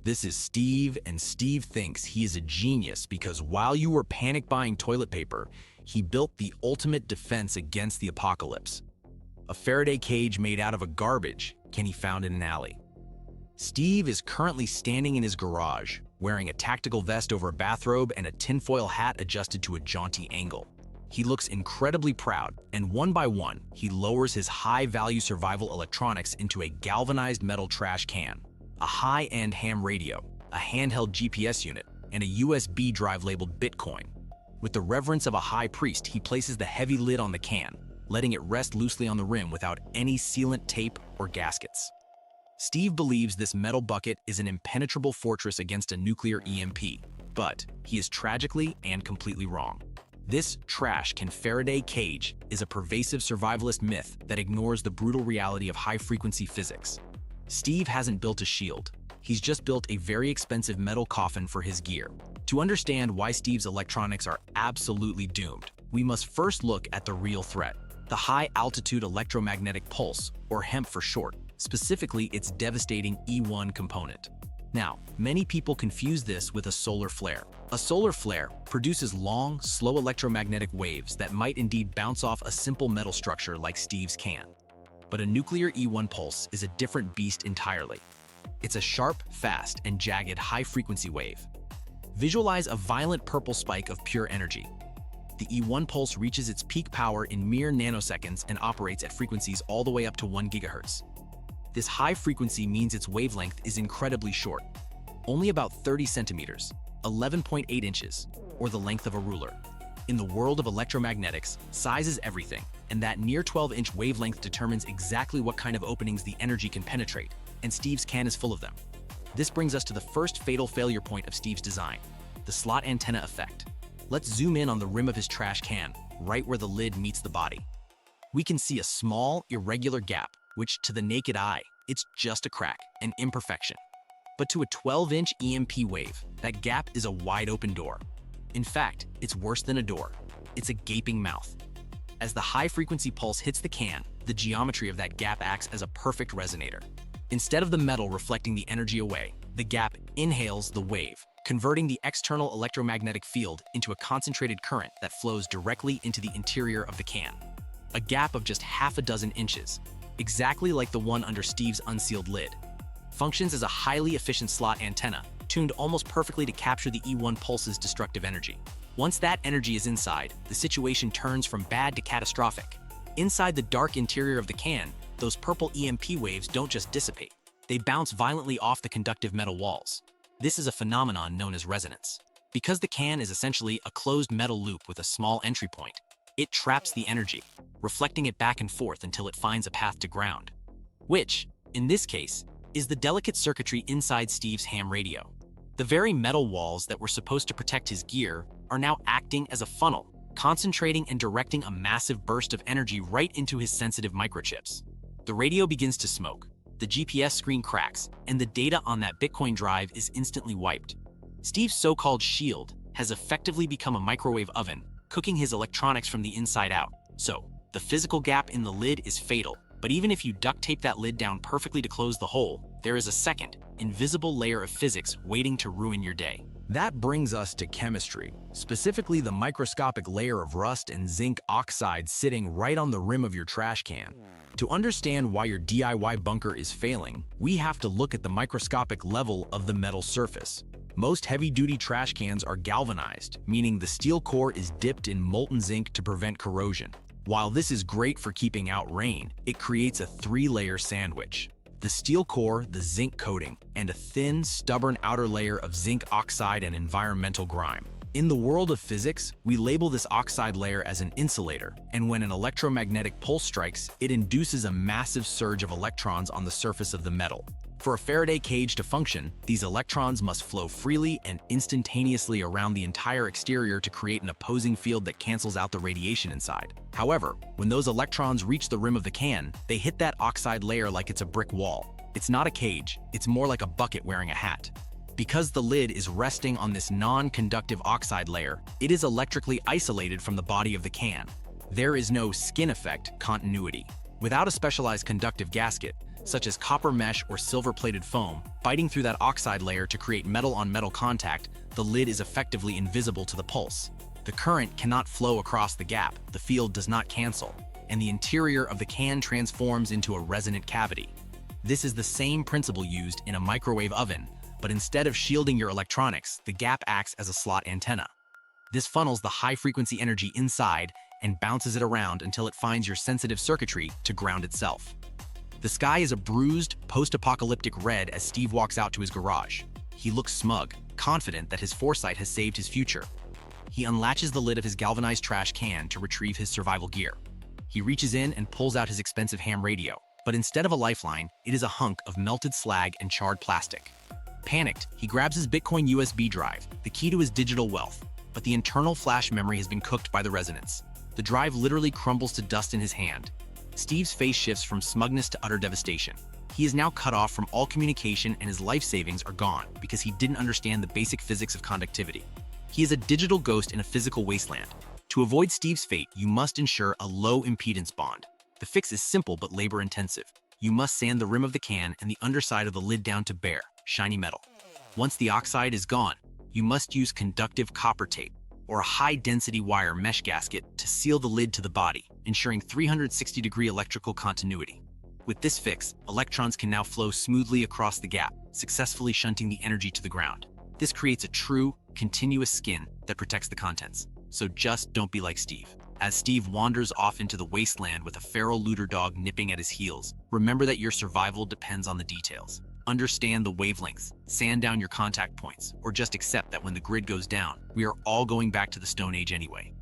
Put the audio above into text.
This is Steve, and Steve thinks he is a genius because while you were panic buying toilet paper, he built the ultimate defense against the apocalypse. A Faraday cage made out of a garbage can he found in an alley. Steve is currently standing in his garage, wearing a tactical vest over a bathrobe and a tinfoil hat adjusted to a jaunty angle. He looks incredibly proud, and one by one, he lowers his high-value survival electronics into a galvanized metal trash can, a high-end ham radio, a handheld GPS unit, and a USB drive labeled Bitcoin. With the reverence of a high priest, he places the heavy lid on the can, letting it rest loosely on the rim without any sealant tape or gaskets. Steve believes this metal bucket is an impenetrable fortress against a nuclear EMP, but he is tragically and completely wrong. This trash can Faraday cage is a pervasive survivalist myth that ignores the brutal reality of high-frequency physics. Steve hasn't built a shield. He's just built a very expensive metal coffin for his gear. To understand why Steve's electronics are absolutely doomed, we must first look at the real threat, the high-altitude electromagnetic pulse, or HEMP for short, specifically its devastating E1 component. Now, many people confuse this with a solar flare. A solar flare produces long, slow electromagnetic waves that might indeed bounce off a simple metal structure like Steve's can. But a nuclear E1 pulse is a different beast entirely. It's a sharp, fast, and jagged high-frequency wave. Visualize a violent purple spike of pure energy. The E1 pulse reaches its peak power in mere nanoseconds and operates at frequencies all the way up to 1 GHz. This high frequency means its wavelength is incredibly short, only about 30 centimeters, 11.8 inches, or the length of a ruler. In the world of electromagnetics, size is everything, and that near 12-inch wavelength determines exactly what kind of openings the energy can penetrate, and Steve's can is full of them. This brings us to the first fatal failure point of Steve's design, the slot antenna effect. Let's zoom in on the rim of his trash can, right where the lid meets the body. We can see a small, irregular gap, which to the naked eye, it's just a crack, an imperfection. But to a 12-inch EMP wave, that gap is a wide-open door. In fact, it's worse than a door. It's a gaping mouth. As the high-frequency pulse hits the can, the geometry of that gap acts as a perfect resonator. Instead of the metal reflecting the energy away, the gap inhales the wave, converting the external electromagnetic field into a concentrated current that flows directly into the interior of the can. A gap of just half a dozen inches, exactly like the one under Steve's unsealed lid, functions as a highly efficient slot antenna, tuned almost perfectly to capture the E1 pulse's destructive energy. Once that energy is inside, the situation turns from bad to catastrophic. Inside the dark interior of the can, those purple EMP waves don't just dissipate. They bounce violently off the conductive metal walls. This is a phenomenon known as resonance. Because the can is essentially a closed metal loop with a small entry point, it traps the energy, reflecting it back and forth until it finds a path to ground, which, in this case, is the delicate circuitry inside Steve's ham radio. The very metal walls that were supposed to protect his gear are now acting as a funnel, concentrating and directing a massive burst of energy right into his sensitive microchips. The radio begins to smoke, the GPS screen cracks, and the data on that Bitcoin drive is instantly wiped. Steve's so-called shield has effectively become a microwave oven, cooking his electronics from the inside out. So, the physical gap in the lid is fatal, but even if you duct tape that lid down perfectly to close the hole, there is a second, invisible layer of physics waiting to ruin your day. That brings us to chemistry, specifically the microscopic layer of rust and zinc oxide sitting right on the rim of your trash can. To understand why your DIY bunker is failing, we have to look at the microscopic level of the metal surface. Most heavy-duty trash cans are galvanized, meaning the steel core is dipped in molten zinc to prevent corrosion. While this is great for keeping out rain, it creates a three-layer sandwich. The steel core, the zinc coating, and a thin, stubborn outer layer of zinc oxide and environmental grime. In the world of physics, we label this oxide layer as an insulator, and when an electromagnetic pulse strikes, it induces a massive surge of electrons on the surface of the metal. For a Faraday cage to function, these electrons must flow freely and instantaneously around the entire exterior to create an opposing field that cancels out the radiation inside. However, when those electrons reach the rim of the can, they hit that oxide layer like it's a brick wall. It's not a cage, it's more like a bucket wearing a hat. Because the lid is resting on this non-conductive oxide layer, it is electrically isolated from the body of the can. There is no skin effect continuity. Without a specialized conductive gasket, such as copper mesh or silver-plated foam, biting through that oxide layer to create metal-on-metal contact, the lid is effectively invisible to the pulse. The current cannot flow across the gap, the field does not cancel, and the interior of the can transforms into a resonant cavity. This is the same principle used in a microwave oven, but instead of shielding your electronics, the gap acts as a slot antenna. This funnels the high-frequency energy inside and bounces it around until it finds your sensitive circuitry to ground itself. The sky is a bruised, post-apocalyptic red as Steve walks out to his garage. He looks smug, confident that his foresight has saved his future. He unlatches the lid of his galvanized trash can to retrieve his survival gear. He reaches in and pulls out his expensive ham radio, but instead of a lifeline, it is a hunk of melted slag and charred plastic. Panicked, he grabs his Bitcoin USB drive, the key to his digital wealth, but the internal flash memory has been cooked by the resonance. The drive literally crumbles to dust in his hand. Steve's face shifts from smugness to utter devastation. He is now cut off from all communication and his life savings are gone because he didn't understand the basic physics of conductivity. He is a digital ghost in a physical wasteland. To avoid Steve's fate, you must ensure a low-impedance bond. The fix is simple but labor-intensive. You must sand the rim of the can and the underside of the lid down to bare, shiny metal. Once the oxide is gone, you must use conductive copper tape or a high-density wire mesh gasket to seal the lid to the body, ensuring 360-degree electrical continuity. With this fix, electrons can now flow smoothly across the gap, successfully shunting the energy to the ground. This creates a true, continuous skin that protects the contents. So just don't be like Steve. As Steve wanders off into the wasteland with a feral looter dog nipping at his heels, remember that your survival depends on the details. Understand the wavelengths, sand down your contact points, or just accept that when the grid goes down, we are all going back to the Stone Age anyway.